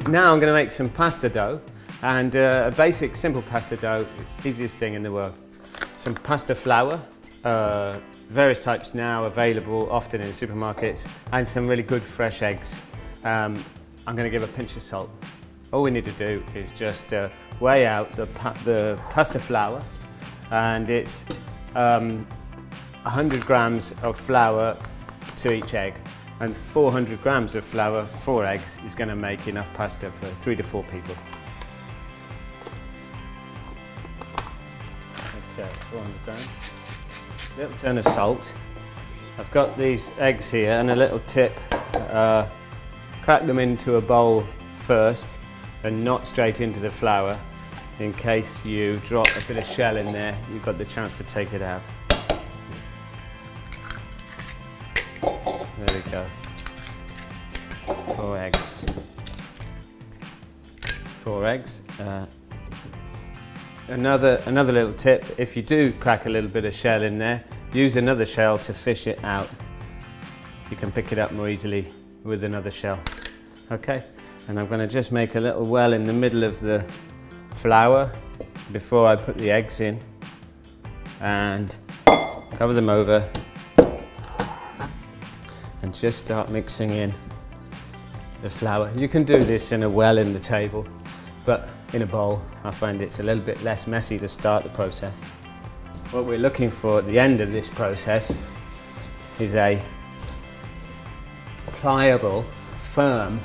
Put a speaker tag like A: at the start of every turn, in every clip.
A: Now I'm going to make some pasta dough, and a basic simple pasta dough, easiest thing in the world. Some pasta flour, various types now available often in supermarkets, and some really good fresh eggs. I'm going to give a pinch of salt. All we need to do is just weigh out the pasta flour, and it's 100 grams of flour to each egg, and 400 grams of flour, 4 eggs, is going to make enough pasta for 3 to 4 people. Okay, 400 grams. A little turn of salt. I've got these eggs here, and a little tip, crack them into a bowl first and not straight into the flour. In case you drop a bit of shell in there, you've got the chance to take it out. There we go. 4 eggs. 4 eggs. Another little tip, if you do crack a little bit of shell in there, use another shell to fish it out. You can pick it up more easily with another shell. Okay, and I'm going to just make a little well in the middle of the flour before I put the eggs in, and cover them over and just start mixing in the flour. You can do this in a well in the table, but in a bowl I find it's a little bit less messy to start the process. What we're looking for at the end of this process is a pliable, firm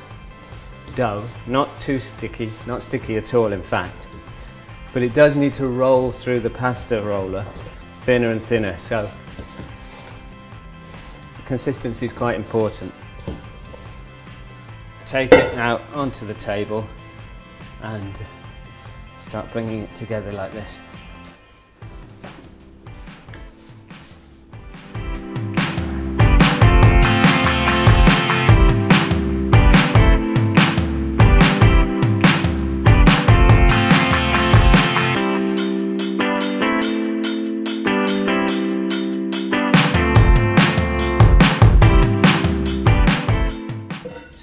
A: dough, not too sticky, not sticky at all in fact, but it does need to roll through the pasta roller thinner and thinner, so consistency is quite important. Take it now onto the table and start bringing it together like this.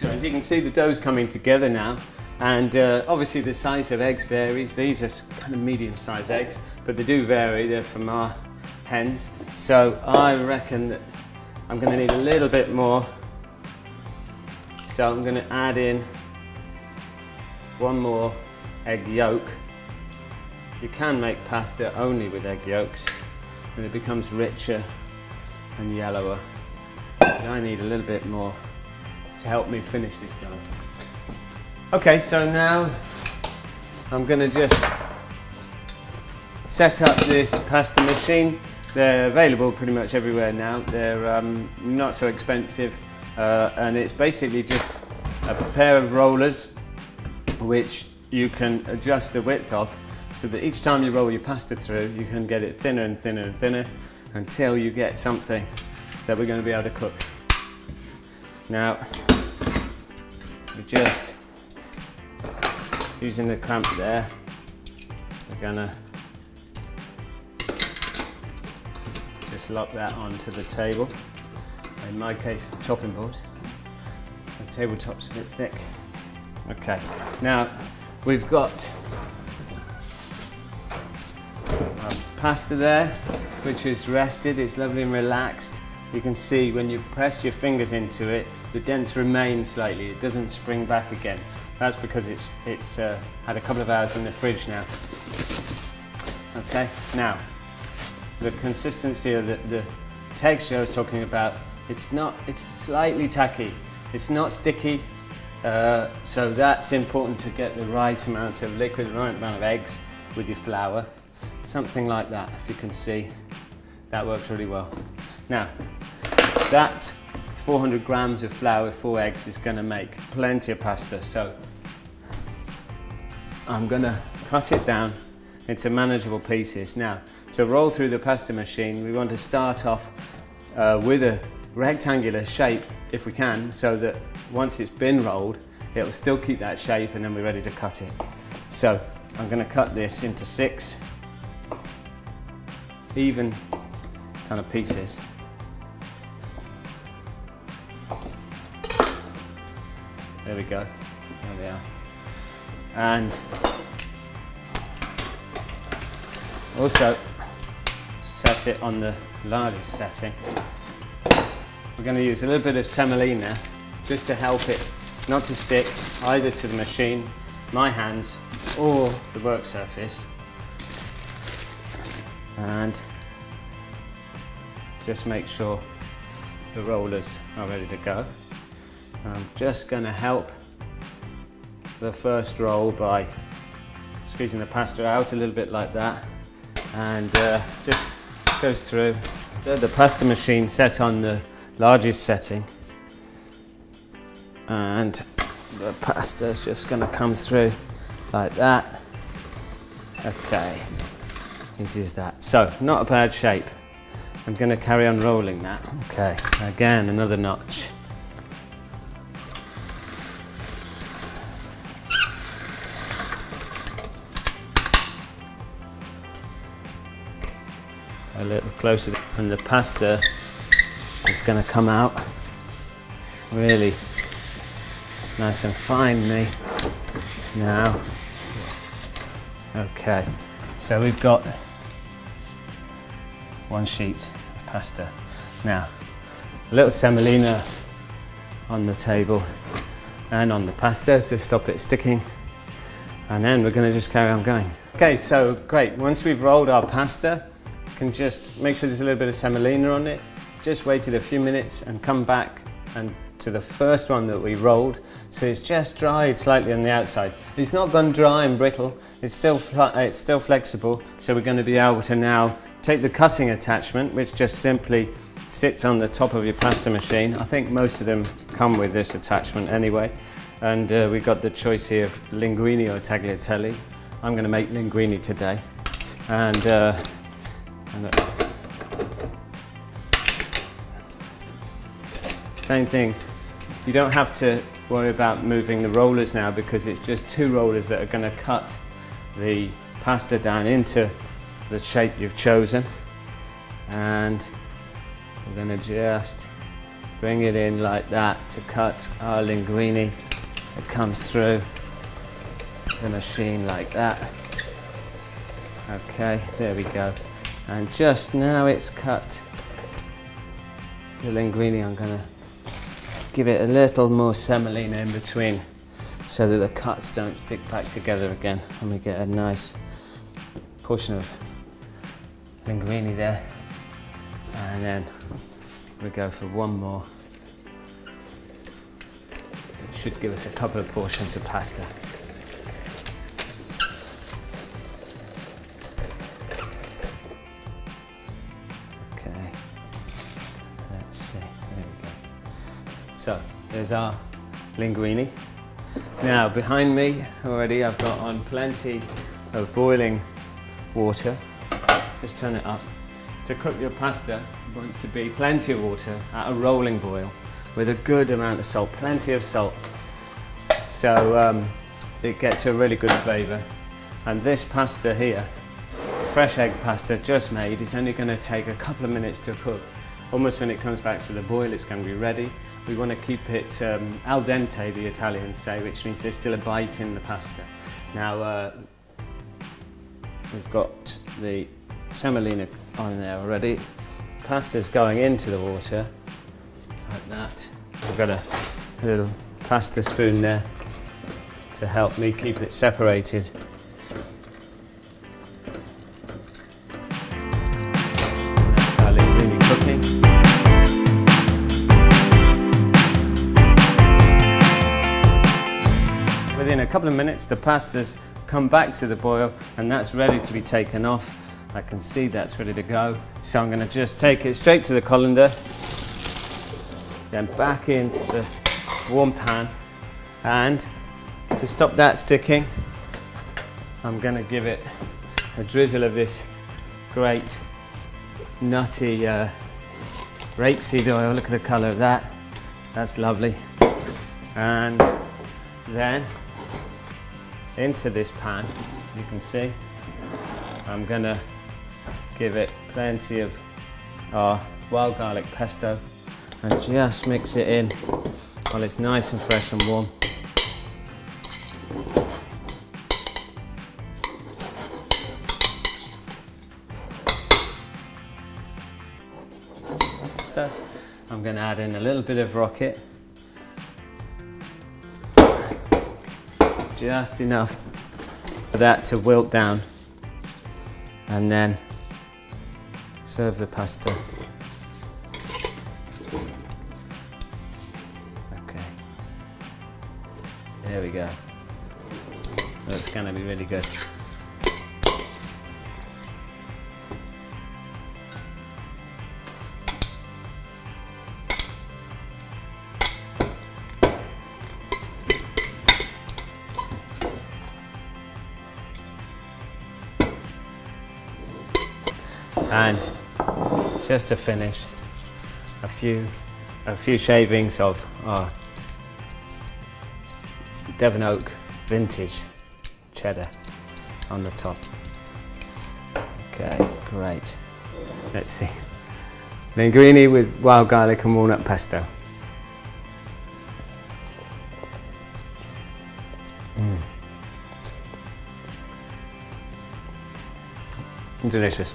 A: As you can see, the dough's coming together now, and obviously the size of eggs varies. These are kind of medium-sized eggs, but they do vary. They're from our hens, so I reckon that I'm going to need a little bit more. So I'm going to add in 1 more egg yolk. You can make pasta only with egg yolks, and it becomes richer and yellower. But I need a little bit more to help me finish this dough. Okay, so now I'm going to just set up this pasta machine. They're available pretty much everywhere now. They're not so expensive, and it's basically just a pair of rollers which you can adjust the width of, so that each time you roll your pasta through, you can get it thinner and thinner and thinner until you get something that we're going to be able to cook. Now, we're just using the clamp there, we're gonna just lock that onto the table. In my case, the chopping board. The tabletop's a bit thick. Okay, now we've got our pasta there, which is rested. It's lovely and relaxed. You can see when you press your fingers into it, the dents remain slightly. It doesn't spring back again. That's because it's had a couple of hours in the fridge now. Okay, now the consistency of the texture I was talking about, it's slightly tacky. It's not sticky, so that's important to get the right amount of liquid, the right amount of eggs with your flour. Something like that, if you can see, that works really well. Now, that 400 grams of flour with 4 eggs is going to make plenty of pasta, so I'm going to cut it down into manageable pieces. Now, to roll through the pasta machine, we want to start off with a rectangular shape if we can, so that once it's been rolled, it'll still keep that shape, and then we're ready to cut it. So I'm going to cut this into 6 even kind of pieces. There we go. There they are. and also set it on the largest setting. We're going to use a little bit of semolina just to help it not to stick either to the machine, my hands, or the work surface. And just make sure the rollers are ready to go. I'm just going to help the first roll by squeezing the pasta out a little bit like that, and just goes through. The pasta machine set on the largest setting, and the pasta is just going to come through like that. Okay, easy as that. So, not a bad shape. I'm going to carry on rolling that. Okay, again, another notch. A little closer, and the pasta is going to come out really nice and finely now. Okay, so we've got one sheet of pasta. Now, a little semolina on the table and on the pasta to stop it sticking, and then we're going to just carry on going. Okay, so great. Once we've rolled our pasta, can just make sure there's a little bit of semolina on it. Just wait it a few minutes and come back and to the first one that we rolled. So it's just dried slightly on the outside. It's not gone dry and brittle. It's still flexible. So we're going to be able to now take the cutting attachment, which just simply sits on the top of your pasta machine. I think most of them come with this attachment anyway. And we've got the choice here of linguine or tagliatelle. I'm going to make linguine today. And same thing, you don't have to worry about moving the rollers now, because it's just two rollers that are going to cut the pasta down into the shape you've chosen. And we're going to just bring it in like that to cut our linguine. It comes through the machine like that. Okay, there we go. And just now it's cut the linguine, I'm going to give it a little more semolina in between so that the cuts don't stick back together again, and we get a nice portion of linguine there. And then we go for one more. It should give us a couple of portions of pasta. So there's our linguine. Now behind me already I've got on plenty of boiling water. Just turn it up. To cook your pasta, it wants to be plenty of water at a rolling boil with a good amount of salt, plenty of salt. So it gets a really good flavour. And this pasta here, fresh egg pasta just made, is only going to take a couple of minutes to cook. Almost when it comes back to the boil, it's going to be ready. We want to keep it al dente, the Italians say, which means there's still a bite in the pasta. Now, we've got the semolina on there already. Pasta's going into the water, like that. I've got a little pasta spoon there to help me keep it separated. That's our linguine cooking. Within a couple of minutes, the pasta's come back to the boil, and that's ready to be taken off. I can see that's ready to go. So I'm going to just take it straight to the colander, then back into the warm pan, and to stop that sticking, I'm going to give it a drizzle of this great nutty rapeseed oil. Look at the colour of that. That's lovely. And then into this pan, you can see, I'm going to give it plenty of our wild garlic pesto and just mix it in while it's nice and fresh and warm. pasta. I'm going to add in a little bit of rocket. Just enough for that to wilt down. And then serve the pasta. Okay. There we go. That's going to be really good. And just to finish, a few shavings of Devon Oak vintage cheddar on the top. Okay, great. Let's see. Linguine with wild garlic and walnut pesto. Delicious.